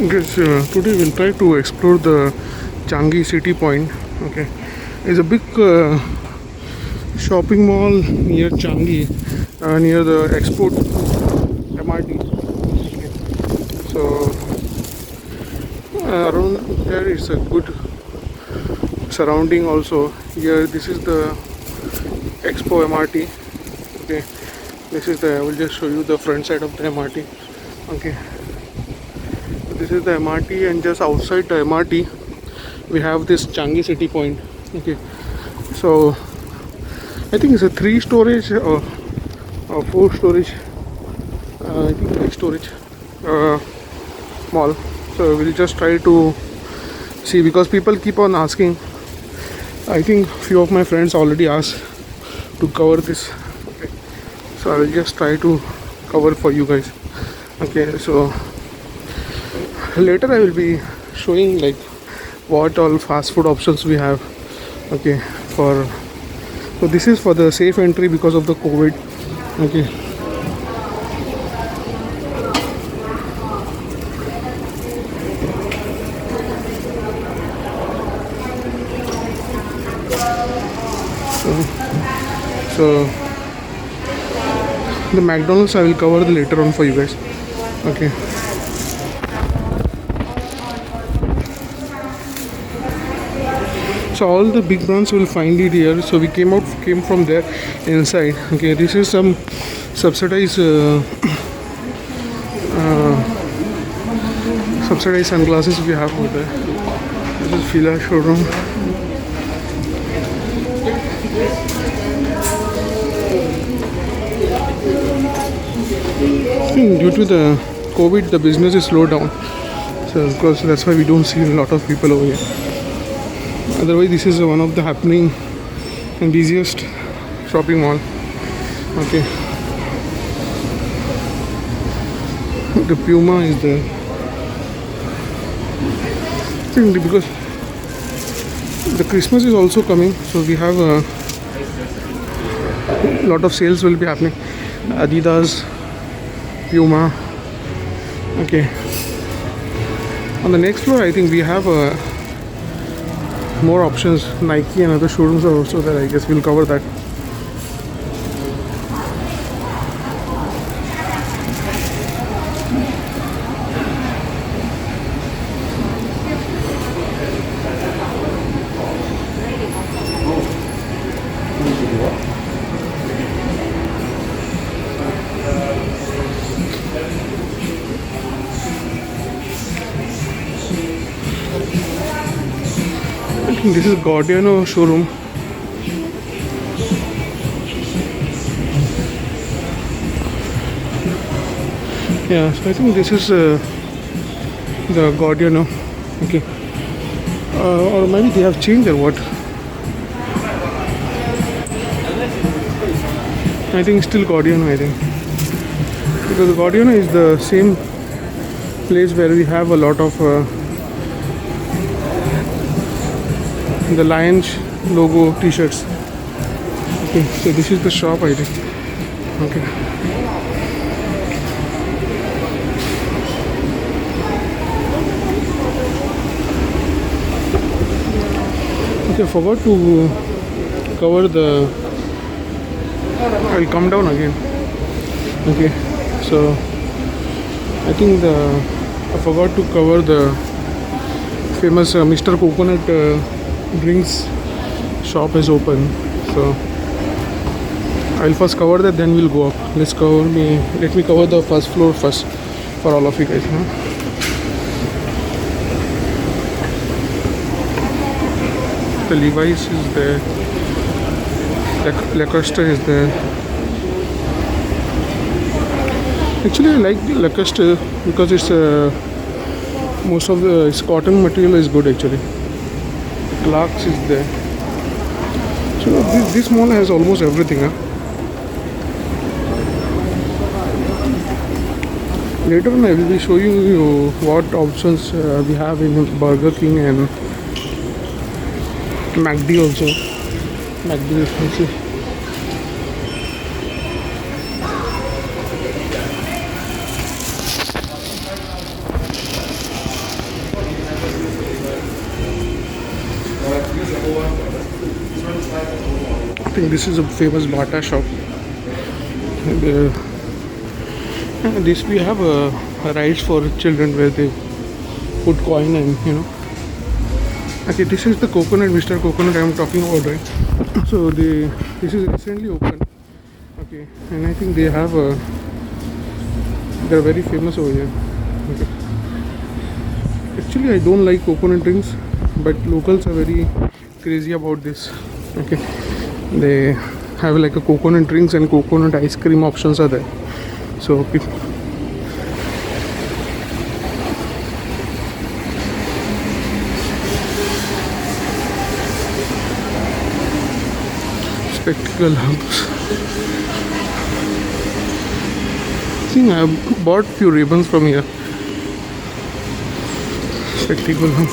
Guys, today we'll try to explore the Changi City Point. Okay, it's a big shopping mall near Changi, near the Export MRT. Okay. So around there is a good surrounding also. Here, this is the Expo MRT. Okay, this is the. I will just show you the front side of the MRT. Okay. This is the MRT, and just outside the MRT we have this Changi City Point. Okay, so I think it's a 3 storage or 4 storage, I think 3 storage mall. So we'll just try to see, because people keep on asking. I think few of my friends already asked to cover this. Okay, so I will just try to cover for you guys. Okay, so later I will be showing like what all fast food options we have. Okay, so this is for the safe entry because of the COVID. Okay, so the McDonald's I will cover later on for you guys. Okay, so all the big brands will find it here. So we came from there inside. Okay, this is some subsidized subsidized sunglasses we have over there. This is Fila showroom. I think due to the COVID the business is slowed down, so of course that's why we don't see a lot of people over here. Otherwise this is one of the happening and busiest shopping mall. Okay, the Puma is there. I think because the Christmas is also coming, so we have a lot of sales will be happening. Adidas, Puma. Okay, on the next floor I think we have more options. Nike and other showrooms are also there. I guess we'll cover that. This is Gordiano showroom. Yeah, so I think this is the Gordiano. Okay, or maybe they have changed or what. I think still Gordiano, I think, because Gordiano is the same place where we have a lot of the Lions logo t-shirts. Okay, so this is the shop I think. Okay, okay, I forgot to cover the. I'll come down again. Okay, so I think I forgot to cover the famous Mr. Coconut drinks shop is open. So I'll first cover that, then we'll go up. Let me cover the first floor first for all of you guys. The Levi's is there. Lacoste is there. Actually I like the Lacoste because it's most of its cotton material is good actually. Clarks is there. So this mall has almost everything. Later on I will be showing you what options we have in Burger King and McD also. McD is fancy. think this is a famous Bata shop. And, this we have rides for children where they put coin and Okay, this is the coconut, Mr. Coconut I am talking about, right? So this is recently open. Okay, and I think they have they're very famous over here. Okay. Actually, I don't like coconut drinks, but locals are very crazy about this. Okay, they have like a coconut drinks and coconut ice cream options are there. So okay. Spectacle hubs. I think I bought few ribbons from here. Spectacle hub.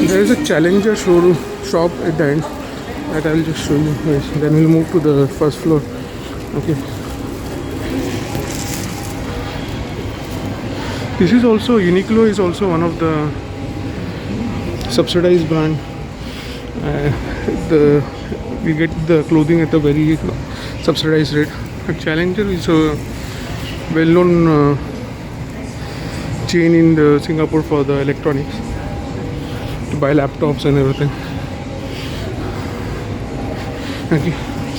There is a Challenger showroom shop at the end that I will just show you. Yes. Then we'll move to the first floor. Okay. This is also Uniqlo is also one of the subsidized brand. We get the clothing at a very subsidized rate. Challenger is a well-known chain in the Singapore for the electronics to buy laptops and everything. Okay,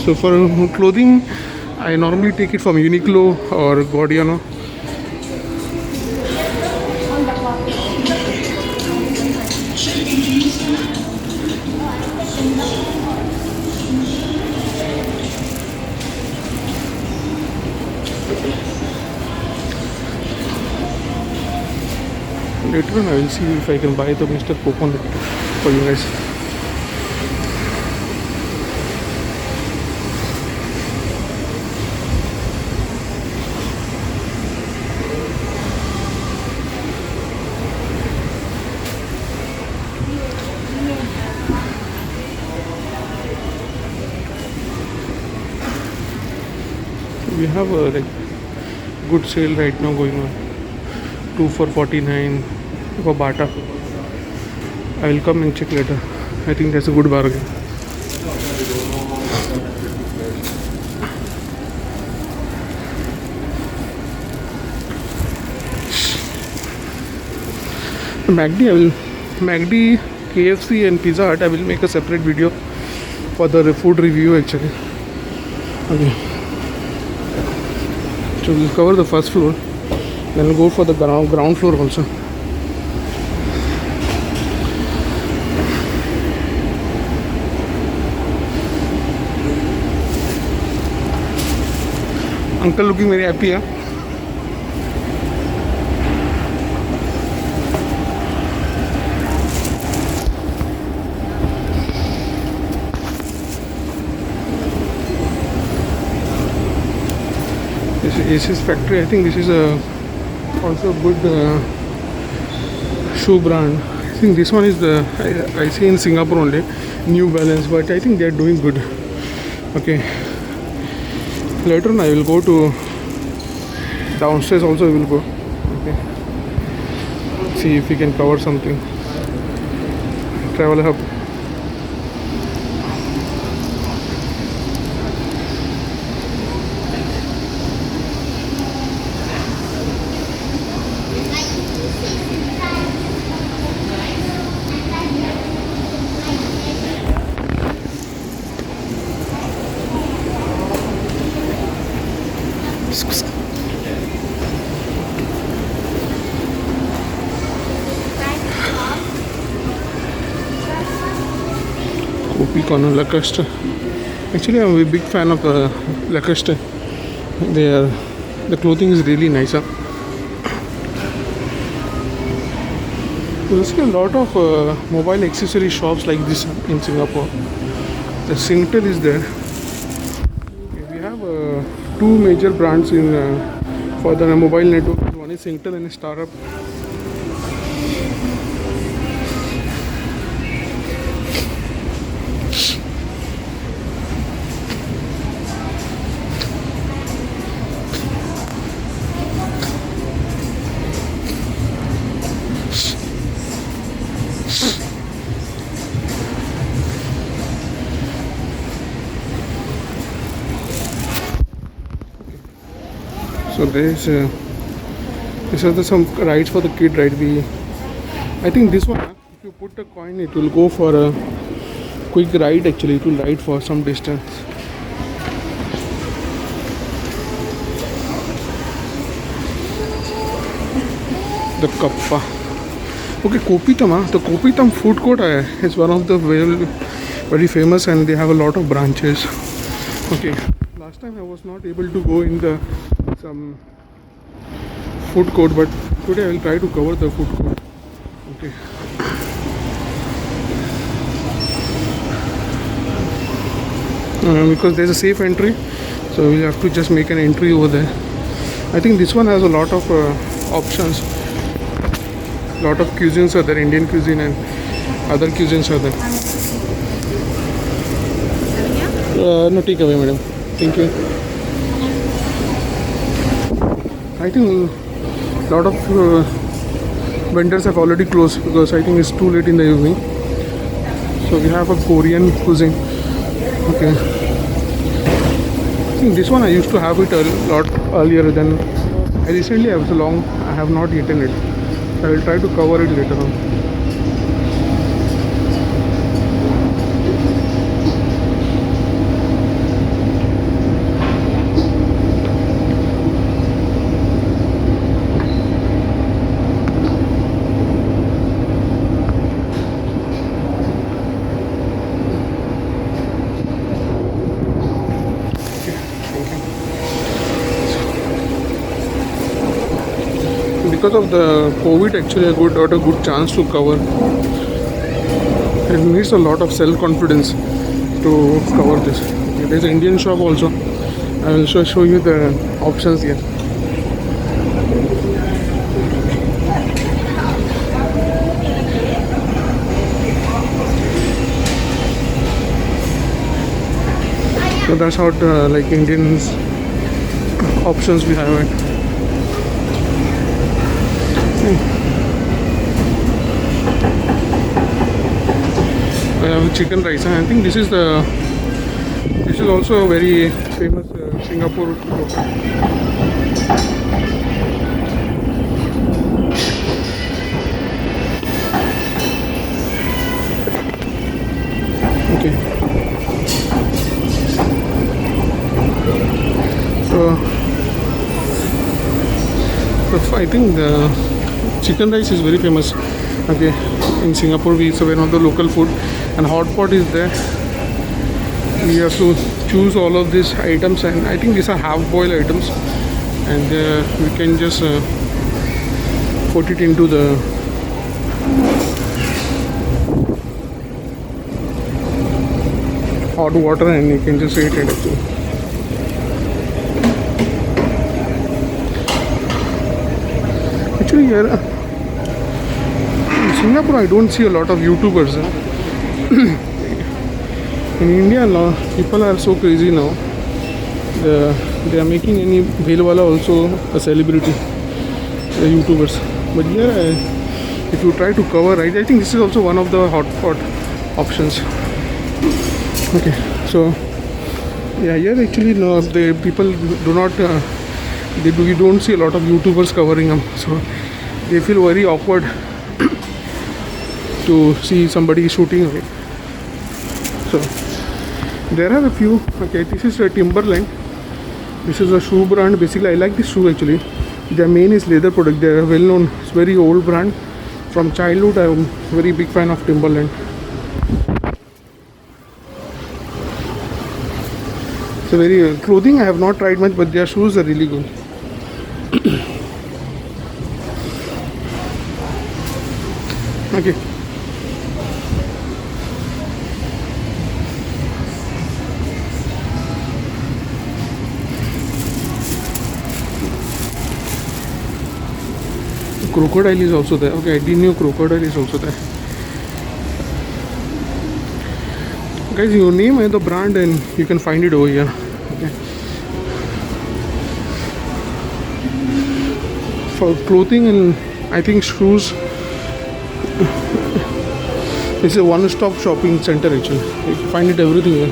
so for clothing, I normally take it from Uniqlo or Gordiano. Later on I will see if I can buy the Mr. Coconut for you guys. We have a like good sale right now going on. 2 for 49 for Bata. I will come and check later. I think that's a good bargain. MACD, KFC and Pizza Hut I will make a separate video for the food review actually. Okay. So we'll cover the first floor. Then we'll go for the ground floor also. Uncle looking very happy, huh? This is Aces Factory. I think this is also a good shoe brand. I think this one is I see in Singapore only, New Balance, but I think they are doing good. Okay. Later on I will go to downstairs also. We will go. Okay. See if we can cover something. Travel hub. Corner Lacoste. Actually, I'm a big fan of Lacoste. The clothing is really nice. Huh? There's a lot of mobile accessory shops like this in Singapore. The Singtel is there. We have two major brands in for the mobile network. One is Singtel and Starhub. there is these are some rides for the kid, right? I think this one, if you put a coin, it will go for a quick ride. Actually, it will ride for some distance. The Kappa. Okay, Kopitam. The Kopitam food court is one of the very famous, and they have a lot of branches. Okay, last time I was not able to go in the some food court, but today I will try to cover the food court. Okay. Because there's a safe entry, so we have to just make an entry over there. I think this one has a lot of options. Lot of cuisines are there, Indian cuisine and other cuisines are there. No, take away, madam. Thank you. I think a lot of vendors have already closed because I think it's too late in the evening. So we have a Korean cuisine. Okay. I think this one I used to have it a lot earlier than recently. I have not eaten it. I will try to cover it later on. Because of the COVID, actually I got a good chance to cover. It needs a lot of self-confidence to cover this. Okay, there's an Indian shop also. I will show you the options here. So that's how like Indians options we have it. I have chicken rice. I think this is also a very famous Singapore food. Okay. So I think the chicken rice is very famous. Okay, in Singapore it's one of the local food, and hot pot is there. We have to choose all of these items, and I think these are half boiled items, and we can just put it into the hot water and you can just eat it actually. Actually here in Singapore I don't see a lot of YouTubers. In India people are so crazy now. They are making any Bhelwala also a celebrity, the YouTubers. But here if you try to cover, I think this is also one of the hot pot options. Okay, so yeah, here actually no, the people do not we don't see a lot of YouTubers covering them, so they feel very awkward to see somebody shooting away. So there are a few. Okay, this is a Timberland. This is a shoe brand. Basically I like this shoe actually. Their main is leather product. They are well known. It's very old brand. From childhood I am very big fan of Timberland. So very clothing I have not tried much, but their shoes are really good. Okay. Crocodile is also there. Okay, I didn't know crocodile is also there. Guys, you name the brand and you can find it over here. Okay. For clothing and I think shoes, it's a one-stop shopping center actually. You can find it everything here.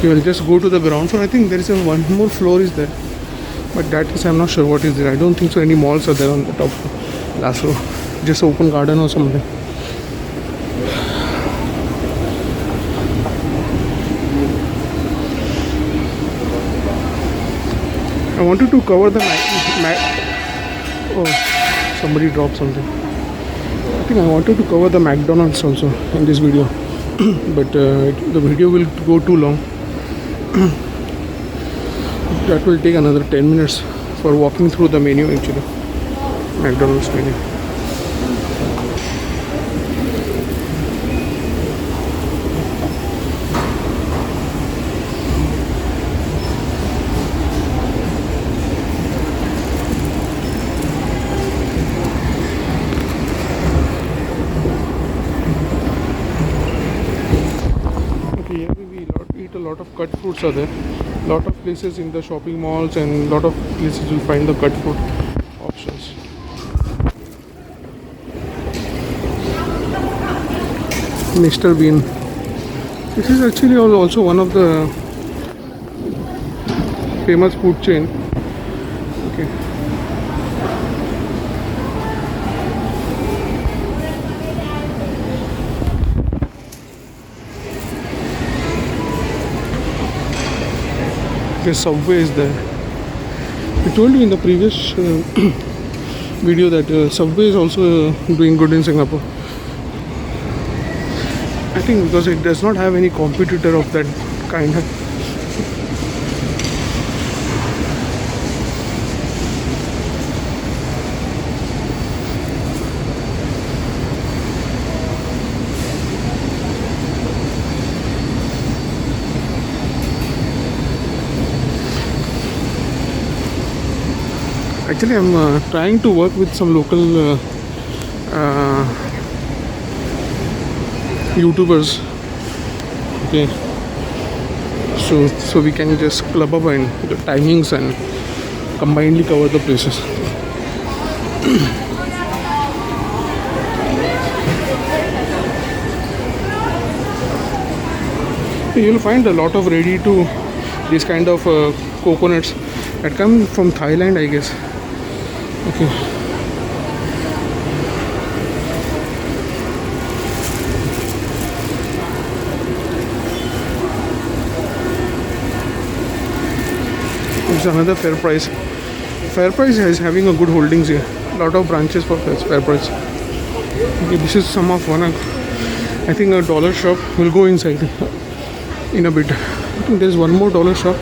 Okay, we'll just go to the ground floor. I think there is a one more floor is there, but that is I'm not sure what is there. I don't think so. Any malls are there on the top last floor. Just open garden or something. I wanted to cover the oh, somebody dropped something. I think I wanted to cover the McDonald's also in this video, but the video will go too long. That will take another 10 minutes for walking through the menu actually. McDonald's menu. Okay, here we eat a lot of cut fruits are there. Lot of places in the shopping malls and lot of places you'll find the cut fruit options. Mr. Bean. This is actually also one of the famous food chain. Okay. The Subway is there. I told you in the previous video that Subway is also doing good in Singapore. I think because it does not have any competitor of that kind. Actually, I'm trying to work with some local YouTubers. Okay, so we can just club up and the timings and combinedly cover the places. You'll find a lot of ready to these kind of coconuts that come from Thailand, I guess. Okay. It's another FairPrice. FairPrice is having a good holdings here. Lot of branches for FairPrice. Okay, this is some of one. I think a dollar shop. We'll go inside in a bit. I think there's one more dollar shop.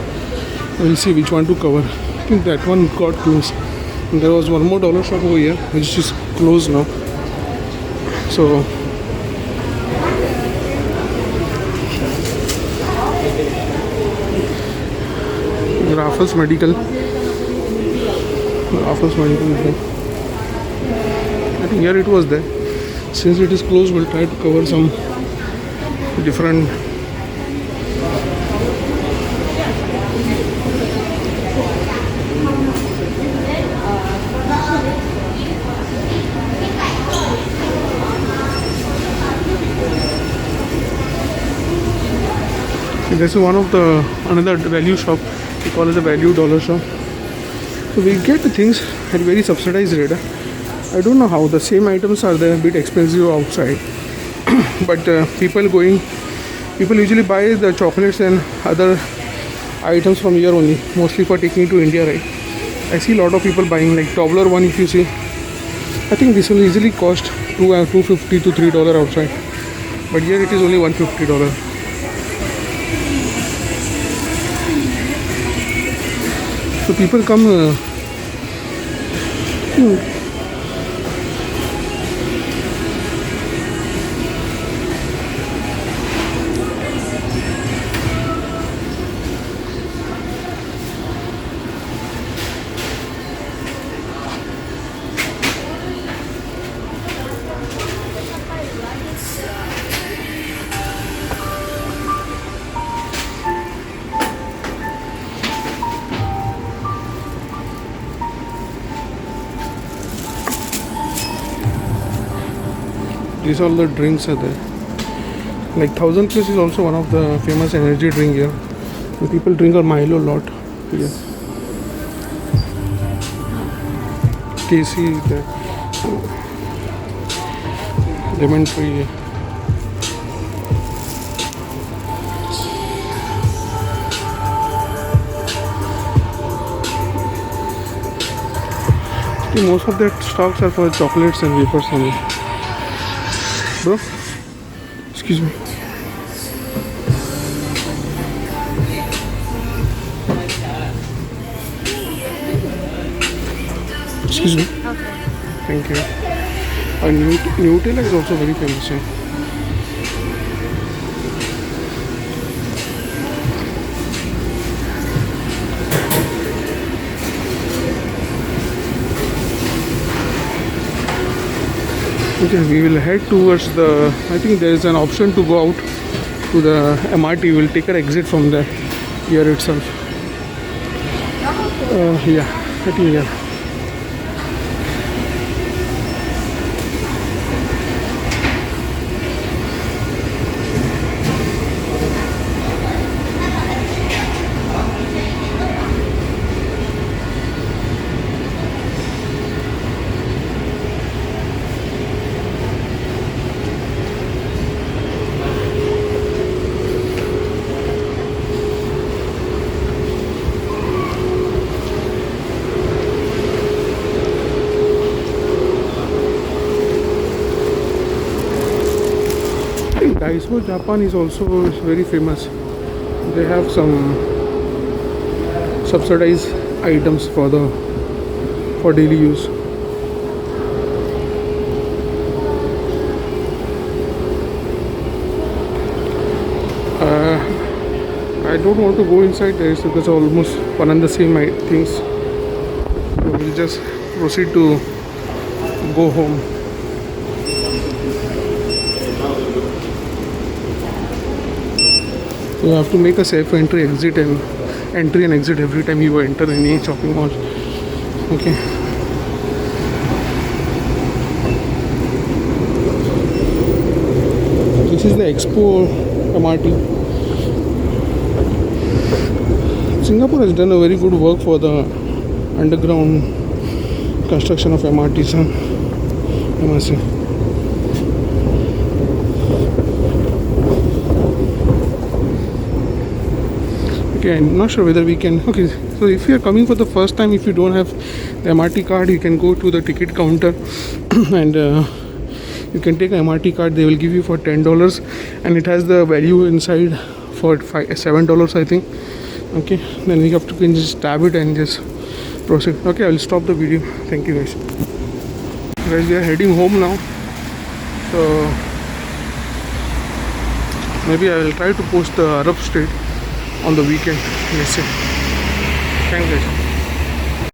We'll see which one to cover. I think that one got closed. And there was one more dollar shop over here which is closed now. So Raffles Medical. Raffles Medical is there. I think here it was there. Since it is closed, we'll try to cover some different this is one of the another value shop. We call it a value dollar shop. So we get the things at very subsidized rate. I don't know how the same items are there a bit expensive outside, but people usually buy the chocolates and other items from here only, mostly for taking to India, right? I see a lot of people buying like Tobler one. If you see, I think this will easily cost $2.50 to $3 outside, but here it is only $150. So people come these all the drinks are there. Like 1000 Plus is also one of the famous energy drink here. The people drink a Milo a lot here. KC is there. Lemon tree. Most of their stocks are for chocolates and wafers only. Bro, excuse me. Excuse me. Okay. Thank you. Nutella is also very famous here. Okay, we will head towards the. I think there is an option to go out to the MRT. We will take our exit from the here itself. Yeah, I think yeah. Daiso Japan is also very famous. They have some subsidized items for daily use. I don't want to go inside there because almost one and the same things. So we'll just proceed to go home. You have to make a safe entry and exit every time you enter any shopping mall. Okay. This is the Expo MRT. Singapore has done a very good work for the underground construction of MRTs. I must say. Okay, I'm not sure whether we can. Okay, so if you are coming for the first time, if you don't have the MRT card, you can go to the ticket counter and you can take an MRT card. They will give you for $10, and it has the value inside for $7, I think. Okay, then we have to can just tab it and just proceed. Okay, I will stop the video. Thank you guys. Guys, we are heading home now. So maybe I will try to post the Arab Street on the weekend. Let's see. Thanks guys.